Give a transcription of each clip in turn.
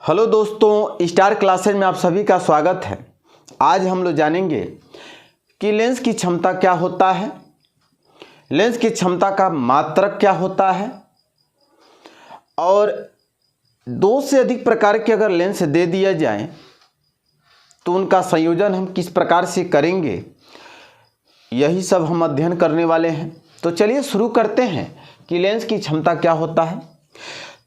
Hello दोस्तों, star classes में आप सभी का स्वागत है। आज हम लोग जानेंगे कि लेंस की क्षमता क्या होता है, लेंस की क्षमता का मात्रक क्या होता है और दो से अधिक प्रकार के अगर लेंस दे दिया जाए तो उनका संयोजन हम किस प्रकार से करेंगे, यही सब हम अध्ययन करने वाले हैं। तो चलिए शुरू करते हैं कि लेंस की क्षमता क्या होता है।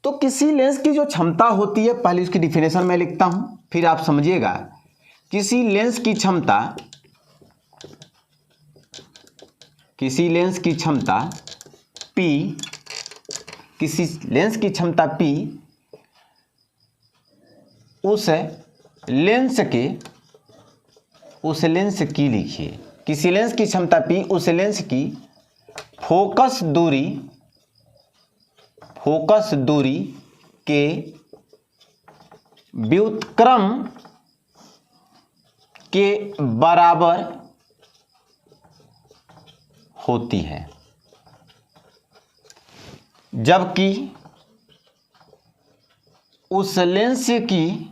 तो किसी लेंस की जो क्षमता होती है, पहले उसकी डिफिनेशन मैं लिखता हूं, फिर आप समझिएगा। किसी लेंस की क्षमता P, किसी लेंस की क्षमता P उस लेंस की लिखिए। किसी लेंस की क्षमता P उस लेंस की फोकस दूरी के व्युत्क्रम के बराबर होती है, जबकि उस लेंस की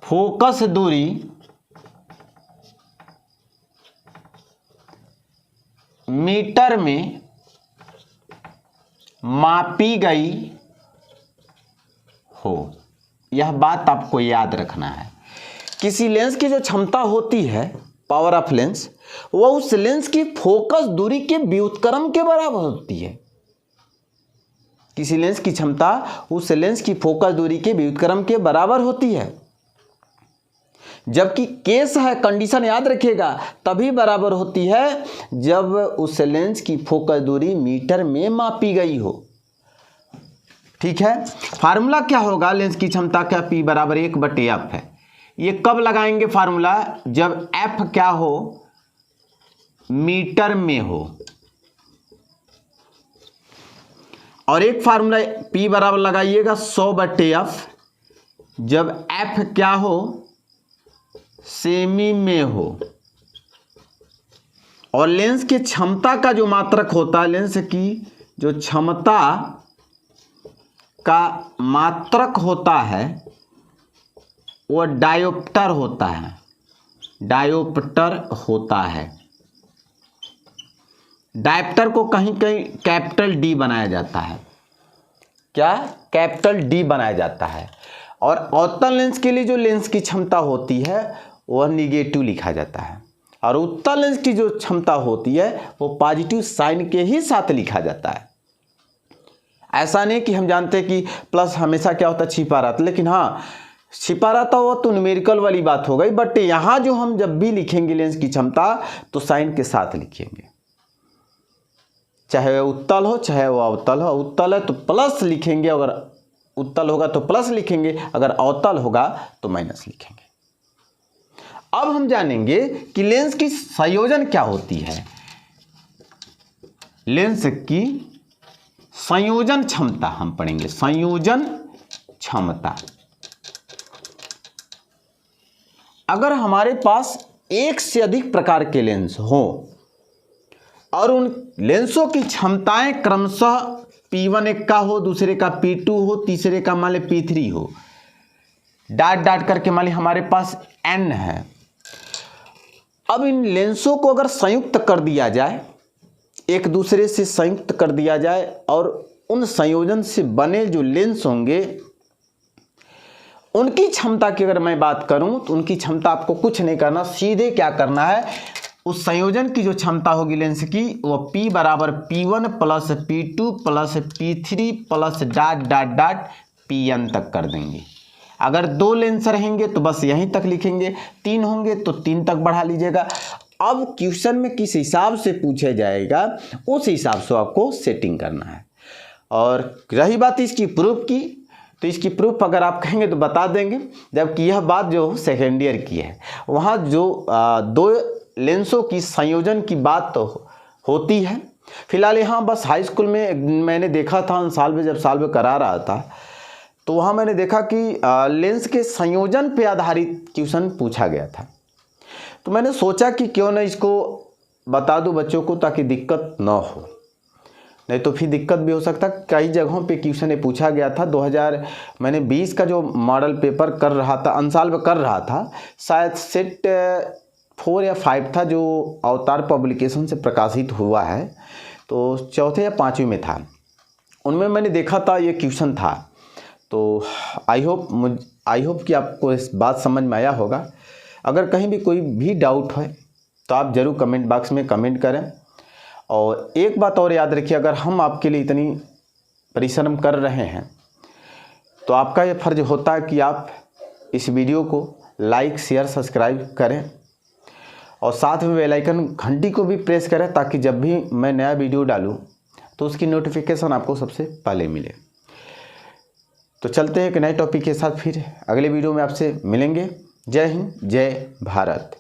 फोकस दूरी मीटर में मापी गई हो। यह बात आपको याद रखना है। किसी लेंस की जो क्षमता होती है, पावर ऑफ लेंस, वह उस लेंस की फोकस दूरी के व्युत्क्रम के बराबर होती है। किसी लेंस की क्षमता उस लेंस की फोकस दूरी के व्युत्क्रम के बराबर होती है, जबकि केस है, कंडीशन याद रखिएगा, तभी बराबर होती है जब उस लेंस की फोकस दूरी मीटर में मापी गई हो। ठीक है। फार्मूला क्या होगा लेंस की क्षमता का? P बराबर 1/f है। ये कब लगाएंगे फार्मूला? जब f क्या हो, मीटर में हो। और एक फार्मूला P बराबर लगाइएगा 100/f, जब f क्या हो, सेमी में हो। और लेंस की क्षमता का जो मात्रक होता है, लेंस की जो क्षमता का मात्रक होता है वो डायोप्टर होता है। डायोप्टर को कहीं कहीं कैपिटल D बनाया जाता है। क्या? कैपिटल D बनाया जाता है। और अवतल लेंस के लिए जो लेंस की क्षमता होती है वह निगेटिव लिखा जाता है, और उत्तल लेंस की जो क्षमता होती है वो पॉजिटिव साइन के ही साथ लिखा जाता है। ऐसा नहीं कि हम जानते हैं कि प्लस हमेशा क्या होता है, छिपा रहता, लेकिन हाँ, छिपा रहता हो तो न्यूमेरिकल वाली बात हो गई। बट यहाँ जो हम जब भी लिखेंगे लेंस की क्षमता तो साइन के साथ लिखेंगे, चाहे वह उत्तल हो चाहे वह अवतल हो। उत्तल है तो प्लस लिखेंगे, अगर उत्तल होगा तो प्लस लिखेंगे, अगर अवतल होगा तो माइनस लिखेंगे। अब हम जानेंगे कि लेंस की संयोजन क्या होती है। लेंस की संयोजन क्षमता हम पढ़ेंगे। संयोजन क्षमता, अगर हमारे पास एक से अधिक प्रकार के लेंस हो और उन लेंसों की क्षमताएं क्रमशः P1 एक का हो, दूसरे का P2 हो, तीसरे का मान ली P3 हो, डाट करके मान ली हमारे पास N है। अब इन लेंसों को अगर संयुक्त कर दिया जाए, एक दूसरे से संयुक्त कर दिया जाए, और उन संयोजन से बने जो लेंस होंगे उनकी क्षमता की अगर मैं बात करूं तो उनकी क्षमता आपको कुछ नहीं करना, सीधे क्या करना है, उस संयोजन की जो क्षमता होगी लेंस की वो P बराबर P1 plus P2 plus P3 plus dot Pn तक कर देंगे। अगर 2 लेंस रहेंगे तो बस यहीं तक लिखेंगे, 3 होंगे तो 3 तक बढ़ा लीजिएगा। अब क्वेश्चन में किस हिसाब से पूछा जाएगा उस हिसाब से आपको सेटिंग करना है। और रही बात इसकी प्रूफ की, तो इसकी प्रूफ अगर आप कहेंगे तो बता देंगे, जबकि यह बात जो सेकेंड ईयर की है, वहाँ जो 2 लेंसों की संयोजन की बात तो होती है। फिलहाल यहाँ बस हाई स्कूल में मैंने देखा था, जब साल में करा रहा था तो वहाँ मैंने देखा कि लेंस के संयोजन पे आधारित क्वेश्चन पूछा गया था। तो मैंने सोचा कि क्यों ना इसको बता दूं बच्चों को, ताकि दिक्कत ना हो। नहीं तो फिर दिक्कत भी हो सकता। कई जगहों पे क्वेश्चन ये पूछा गया था मैंने 20 का जो मॉडल पेपर कर रहा था, अंसाल में कर रहा था, शायद सेट 4 या 5 था जो अवतार पब्लिकेशन से प्रकाशित हुआ है, तो चौथे या 5वें में था, उनमें मैंने देखा था ये क्वेश्चन था। तो आई होप कि आपको इस बात समझ में आया होगा। अगर कहीं भी कोई भी डाउट है तो आप ज़रूर कमेंट बॉक्स में कमेंट करें। और एक बात और याद रखिए, अगर हम आपके लिए इतनी परिश्रम कर रहे हैं तो आपका ये फ़र्ज़ होता है कि आप इस वीडियो को लाइक, शेयर, सब्सक्राइब करें और साथ में बेल आइकन घंटी को भी प्रेस करें, ताकि जब भी मैं नया वीडियो डालूं तो उसकी नोटिफिकेशन आपको सबसे पहले मिले। तो चलते हैं एक नए टॉपिक के साथ, फिर अगले वीडियो में आपसे मिलेंगे। जय हिंद, जय भारत।